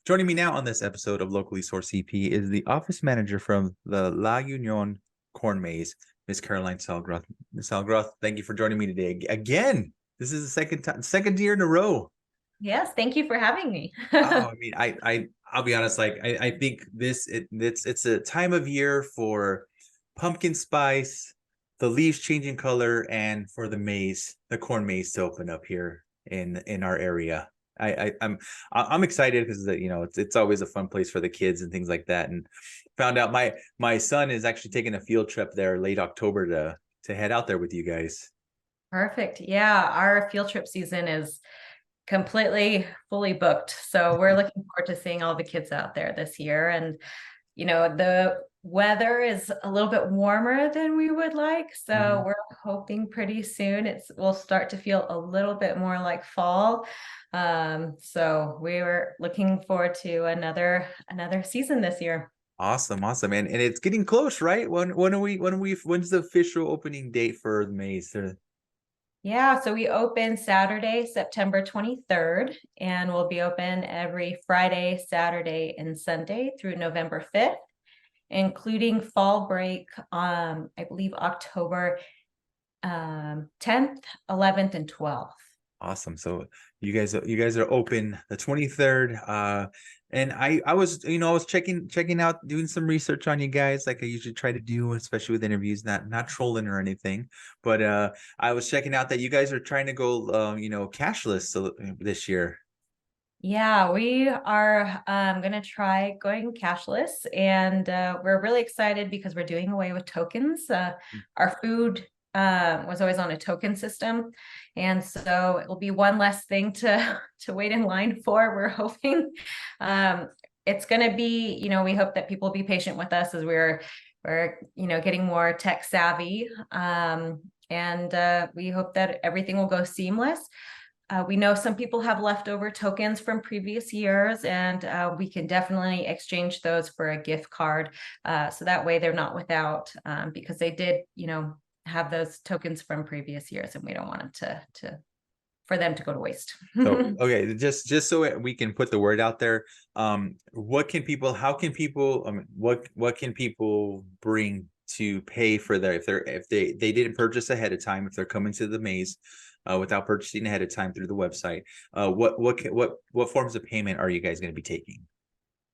Joining me now on this episode of Locally Sourced CP is the office manager from the La Union Corn Maze, Miss Caroline Salgroth. Miss Salgroth, thank you for joining me today again. This is the second year in a row. Yes, thank you for having me. Oh, I mean, I'll be honest. I think it's a time of year for pumpkin spice, the leaves changing color, and for the corn maze to open up here in our area. I'm excited because it's always a fun place for the kids and things like that. And found out my son is actually taking a field trip there late October to head out there with you guys. Perfect. Yeah, our field trip season is completely fully booked. So we're looking forward to seeing all the kids out there this year. And, the weather is a little bit warmer than we would like. So we're hoping pretty soon will start to feel a little bit more like fall. So we were looking forward to another season this year. Awesome, awesome, and it's getting close, right? When's the official opening date for the maze? Yeah, so we open Saturday, September 23rd, and we'll be open every Friday, Saturday, and Sunday through November 5th, including fall break, I believe October 10th, 11th, and 12th. Awesome. So you guys are open the 23rd. And I was checking out, doing some research on you guys, like I usually try to do, especially with interviews, not trolling or anything. But I was checking out that you guys are trying to go cashless this year. Yeah, we are going to try going cashless, and we're really excited because we're doing away with tokens. Our food was always on a token system, and so it will be one less thing to wait in line for. We're hoping it's going to be, we hope that people will be patient with us as we're getting more tech savvy, and we hope that everything will go seamless. We know some people have leftover tokens from previous years, and we can definitely exchange those for a gift card. So that way they're not without, because they did, have those tokens from previous years, and we don't want them for them to go to waste. So okay, just so we can put the word out there, what can people what can people bring to pay for their, if they didn't purchase ahead of time, if they're coming to the maze without purchasing ahead of time through the website, what forms of payment are you guys going to be taking?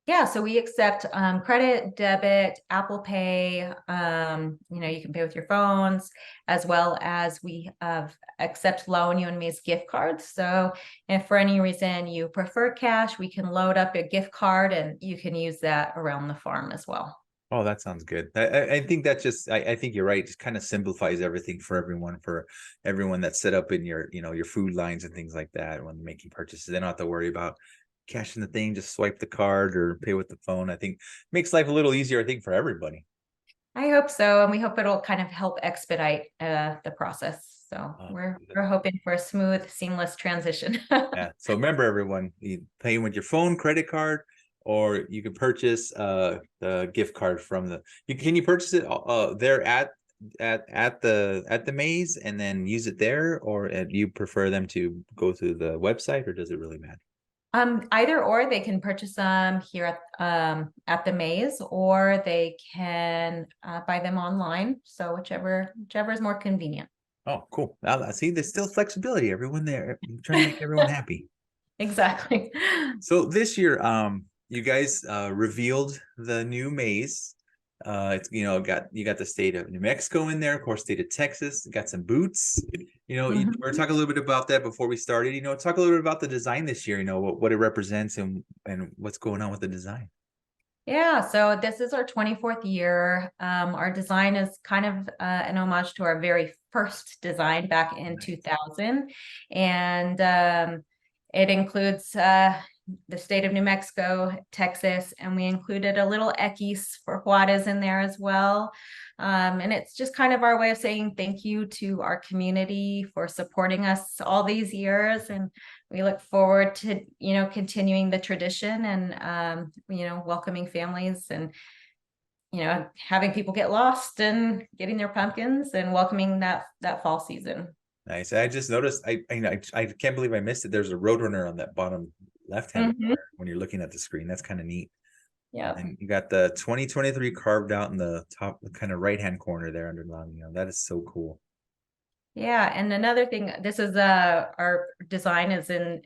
Yeah, so we accept credit, debit, Apple Pay. You can pay with your phones, as well as we accept La Union Maze gift cards. So if for any reason you prefer cash, we can load up a gift card and you can use that around the farm as well. Oh, that sounds good. I think that I think you're right. It kind of simplifies everything for everyone that's set up in your food lines and things like that. When making purchases, they don't have to worry about cashing the thing, just swipe the card or pay with the phone. I think makes life a little easier, I think, for everybody. I hope so, and we hope it'll kind of help expedite the process. So we're hoping for a smooth, seamless transition. Yeah. So remember, everyone, you pay with your phone, credit card, or you can purchase the gift card from can you purchase it there at the maze and then use it there, or do you prefer them to go to the website, or does it really matter? Either or, they can purchase them here at the maze, or they can buy them online. So whichever is more convenient. Oh, cool. See, there's still flexibility. Everyone there, I'm trying to make everyone happy. Exactly. So this year, you guys revealed the new maze. It's you got the state of New Mexico in there, of course, state of Texas. Got some boots. We're talking a little bit about that before we started. Talk a little bit about the design this year. What it represents and what's going on with the design. Yeah, so this is our 24th year. Our design is kind of an homage to our very first design back in 2000. And it includes the state of New Mexico, Texas, and we included a little X for Juarez in there as well. And it's just kind of our way of saying thank you to our community for supporting us all these years. And we look forward to, continuing the tradition and, welcoming families and, having people get lost and getting their pumpkins and welcoming that fall season. Nice. I just noticed. I can't believe I missed it. There's a Roadrunner on that bottom left-handed Mhm. corner when you're looking at the screen. That's kind of neat. And Yeah. then you got the 2023 carved out in the top kind of right-hand corner there under Lamio. That is so cool. Yeah, and another thing, this is our design is in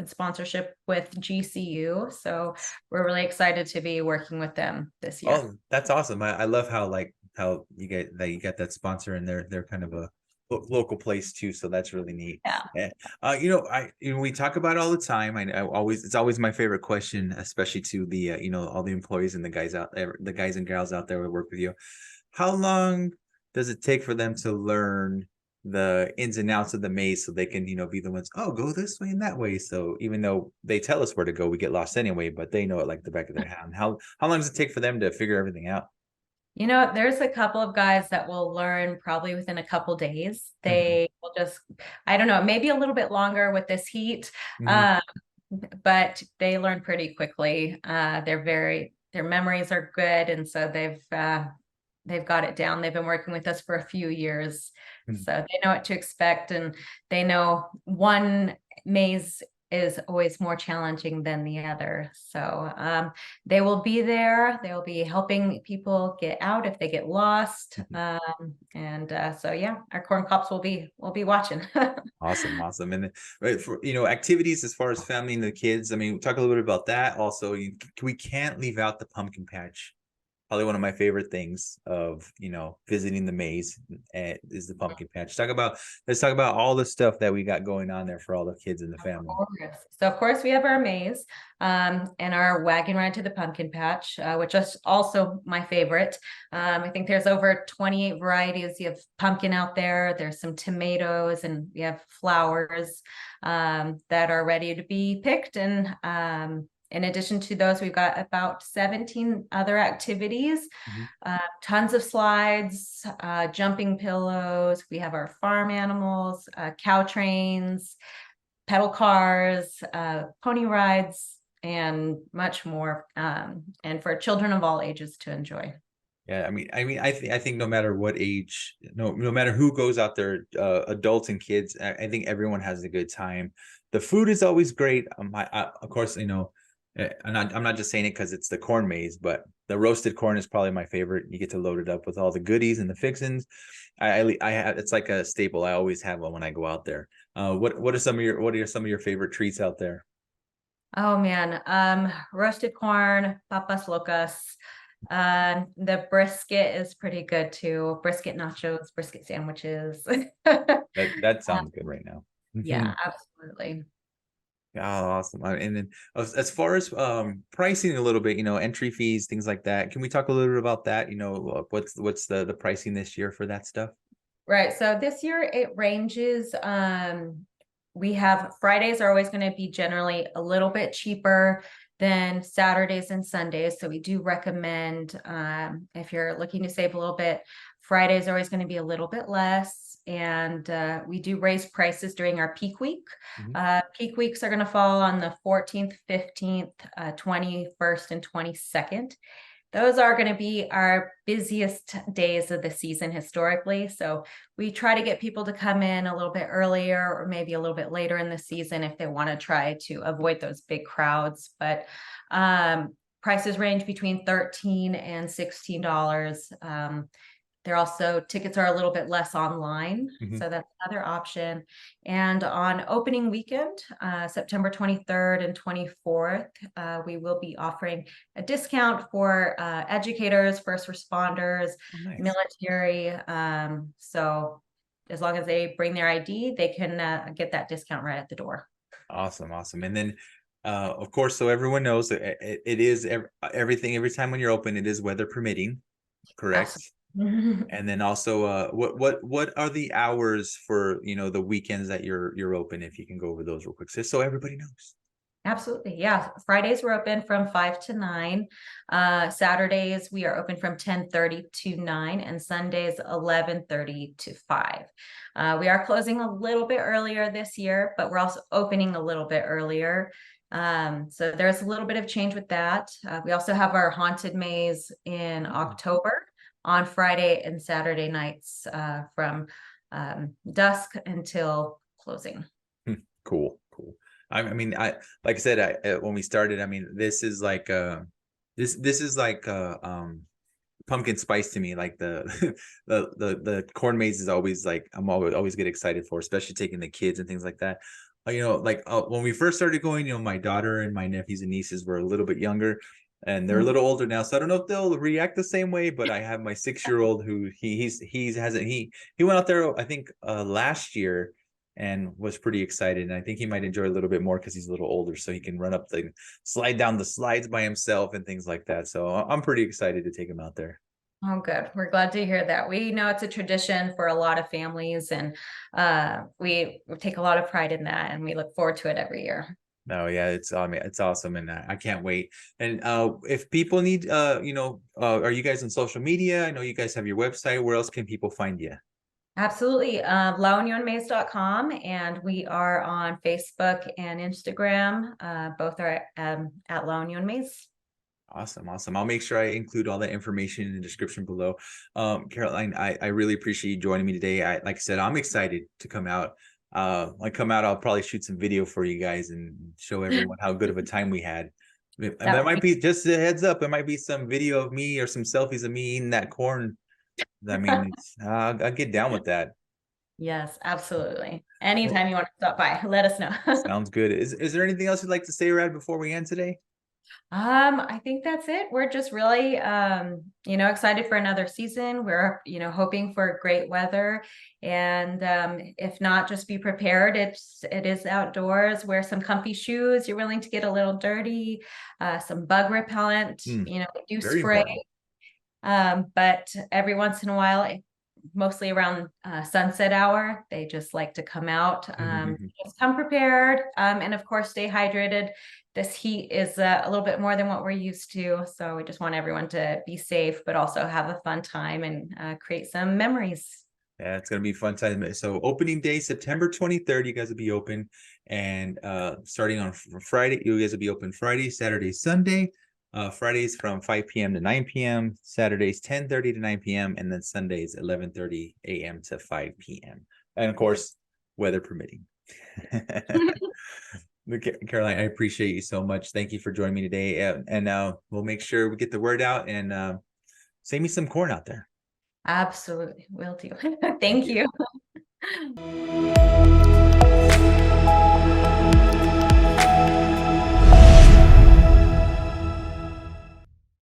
sponsorship with GCU, so we're really excited to be working with them this year. Oh, that's awesome. I love how like how you get that sponsor and they're kind of a local place too. So that's really neat. Yeah. We talk about it all the time. I always it's always my favorite question, especially to the all the employees and the guys out there, the guys and gals out there who work with you. How long does it take for them to learn the ins and outs of the maze so they can be the ones, oh, go this way and that way? So even though they tell us where to go, we get lost anyway, but they know it like the back of their hand. How long does it take for them to figure everything out? There's a couple of guys that will learn probably within a couple days. Mhm, They will just, I don't know, maybe a little bit longer with this heat, mhm. um, but they learn pretty quickly. Their memories are good, and so they've got it down. They've been working with us for a few years, Mhm. so they know what to expect, and they know one maze is always more challenging than the other. So they will be there. They will be helping people get out if they get lost. And so yeah, our corn cops will be watching. Awesome, awesome. And then, right, for activities as far as family and the kids. I mean, talk a little bit about that. Also, we can't leave out the pumpkin patch. Probably one of my favorite things of visiting the maze is the pumpkin patch. Let's talk about all the stuff that we got going on there for all the kids in the family. Course. So of course we have our maze and our wagon ride to the pumpkin patch, which is also my favorite. I think there's over 28 varieties. You have pumpkin out there. There's some tomatoes and we have flowers that are ready to be picked. And in addition to those, we've got about 17 other activities, Mhm. tons of slides, jumping pillows. We have our farm animals, cow trains, pedal cars, pony rides, and much more. And for children of all ages to enjoy. Yeah, I think no matter what age, no matter who goes out there, adults and kids, I think everyone has a good time. The food is always great. Of course, I'm not just saying it because it's the corn maze, but the roasted corn is probably my favorite. You get to load it up with all the goodies and the fixins. I have it's like a staple. I always have one when I go out there. What are some of your favorite treats out there? Oh man, roasted corn, papas locas. The brisket is pretty good too. Brisket nachos, brisket sandwiches. That sounds good right now. Yeah, absolutely. Oh, awesome. And then as far as pricing a little bit, entry fees, things like that. Can we talk a little bit about that? What's the pricing this year for that stuff? Right. So this year it ranges. We have Fridays are always going to be generally a little bit cheaper than Saturdays and Sundays. So we do recommend if you're looking to save a little bit, Fridays are always going to be a little bit less. And we do raise prices during our peak week. Mhm. Peak weeks are going to fall on the 14th, 15th, 21st, and 22nd. Those are going to be our busiest days of the season historically. So we try to get people to come in a little bit earlier or maybe a little bit later in the season if they want to try to avoid those big crowds. But prices range between $13 and $16. They're also tickets are a little bit less online, Mhm. so that's another option. And on opening weekend, September 23rd and 24th, we will be offering a discount for educators, first responders, Oh, nice. military. So as long as they bring their ID, they can get that discount right at the door. Awesome, awesome. And then, of course, so everyone knows that it is everything every time when you're open, it is weather permitting, correct? Absolutely. And then also, what are the hours for the weekends that you're open? If you can go over those real quick, just so everybody knows. Absolutely. Yeah. Fridays we're open from 5 to 9. Saturdays we are open from 10:30 to 9 and Sundays 11:30 to 5. We are closing a little bit earlier this year, but we're also opening a little bit earlier. So there's a little bit of change with that. We also have our haunted maze in Oh, October on Friday and Saturday nights from dusk until closing. cool, cool. I mean, like I said, when we started, I mean, this is like this is like pumpkin spice to me. Like the the corn maze is always like I'm always get excited for, especially taking the kids and things like that. You know, like when we first started going, you know, my daughter and my nephews and nieces were a little bit younger, and they're a Mm. little older now, so I don't know if they'll react the same way. But I have my 6 year old who he hasn't he went out there I think last year and was pretty excited, and I think he might enjoy a little bit more because he's a little older, so he can run up the slide down the slides by himself and things like that. So I'm pretty excited to take him out there. Oh, good. We're glad to hear that. We know it's a tradition for a lot of families, and we take a lot of pride in that, and we look forward to it every year. No, yeah, it's I mean it's awesome, and I can't wait. And if people need you know, are you guys on social media? I know you guys have your website. Where else can people find you? Absolutely. LaUnionMaze.com, and we are on Facebook and Instagram. Both are at La Union Maze. Awesome, awesome. I'll make sure I include all that information in the description below. Caroline, I really appreciate you joining me today. Like I said, I'm excited to come out. When I come out, I'll probably shoot some video for you guys and show everyone how good of a time we had. And That there would might be, be just a heads up, there might be some video of me or some selfies of me eating that corn. I mean, I'll get down with that. yes, absolutely. Well, Anytime you want to stop by, let us know. sounds good. Is there anything else you'd like to say, Rad, before we end today? I think that's it. We're just really, excited for another season. We're, hoping for great weather, and if not, just be prepared. It is outdoors. Wear some comfy shoes. You're willing to get a little dirty. Some bug repellent. Hmm, We do very spray, important. but every once in a while, mostly around sunset hour, they just like to come out. Just come prepared, and of course, stay hydrated. This heat is a little bit more than what we're used to, so we just want everyone to be safe, but also have a fun time and create some memories. Yeah, it's gonna be a fun time. So opening day, September 23rd, you guys will be open. And starting on Friday, you guys will be open Friday, Saturday, Sunday. Fridays from 5 p.m. to 9 p.m., Saturdays 10:30 to 9 p.m., and then Sundays 11:30 a.m. to 5 p.m. And of course, weather permitting. Caroline, I appreciate you so much. Thank you for joining me today. And we'll make sure we get the word out and save me some corn out there. Absolutely, will do. Thank Thank you. you.